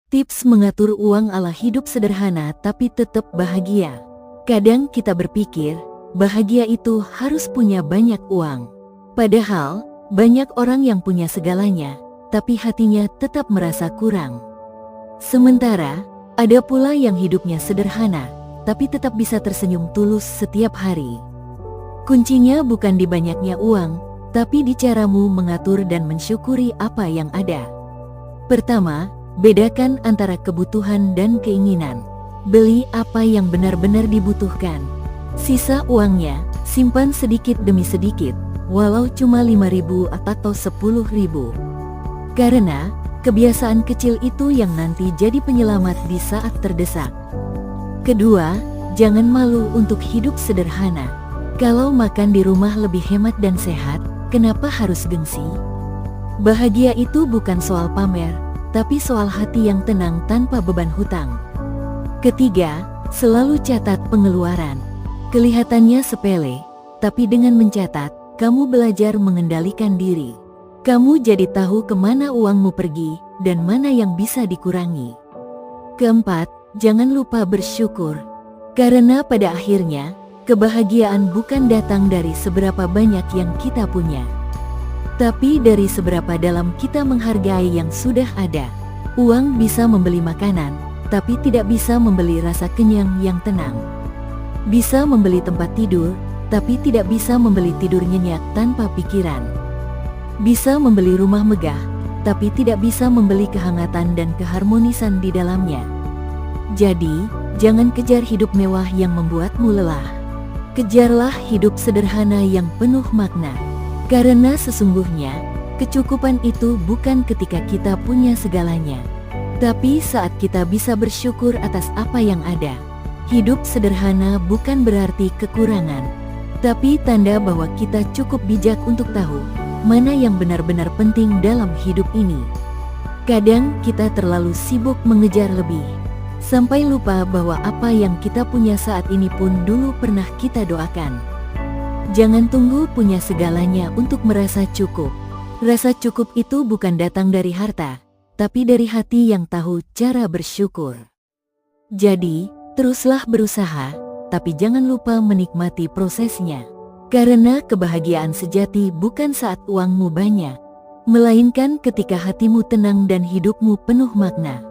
Tips mengatur uang ala hidup sederhana tapi tetap bahagia. Kadang kita berpikir, bahagia itu harus punya banyak uang. Padahal, banyak orang yang punya segalanya, tapi hatinya tetap merasa kurang. Sementara, ada pula yang hidupnya sederhana, tapi tetap bisa tersenyum tulus setiap hari. Kuncinya bukan di banyaknya uang, tapi di caramu mengatur dan mensyukuri apa yang ada. Pertama, bedakan antara kebutuhan dan keinginan. Beli apa yang benar-benar dibutuhkan. Sisa uangnya, simpan sedikit demi sedikit, walau cuma 5.000 atau 10.000. Karena, kebiasaan kecil itu yang nanti jadi penyelamat di saat terdesak. Kedua, jangan malu untuk hidup sederhana. Kalau makan di rumah lebih hemat dan sehat, kenapa harus gengsi? Bahagia itu bukan soal pamer, tapi soal hati yang tenang tanpa beban hutang. Ketiga, selalu catat pengeluaran. Kelihatannya sepele, tapi dengan mencatat, kamu belajar mengendalikan diri. Kamu jadi tahu kemana uangmu pergi, dan mana yang bisa dikurangi. Keempat, jangan lupa bersyukur. Karena pada akhirnya, kebahagiaan bukan datang dari seberapa banyak yang kita punya, tapi dari seberapa dalam kita menghargai yang sudah ada. Uang bisa membeli makanan, tapi tidak bisa membeli rasa kenyang yang tenang. Bisa membeli tempat tidur, tapi tidak bisa membeli tidur nyenyak tanpa pikiran. Bisa membeli rumah megah, tapi tidak bisa membeli kehangatan dan keharmonisan di dalamnya. Jadi, jangan kejar hidup mewah yang membuatmu lelah. Kejarlah hidup sederhana yang penuh makna. Karena sesungguhnya, kecukupan itu bukan ketika kita punya segalanya, tapi saat kita bisa bersyukur atas apa yang ada. Hidup sederhana bukan berarti kekurangan, tapi tanda bahwa kita cukup bijak untuk tahu mana yang benar-benar penting dalam hidup ini. Kadang kita terlalu sibuk mengejar lebih, sampai lupa bahwa apa yang kita punya saat ini pun dulu pernah kita doakan. Jangan tunggu punya segalanya untuk merasa cukup. Rasa cukup itu bukan datang dari harta, tapi dari hati yang tahu cara bersyukur. Jadi, teruslah berusaha, tapi jangan lupa menikmati prosesnya. Karena kebahagiaan sejati bukan saat uangmu banyak, melainkan ketika hatimu tenang dan hidupmu penuh makna.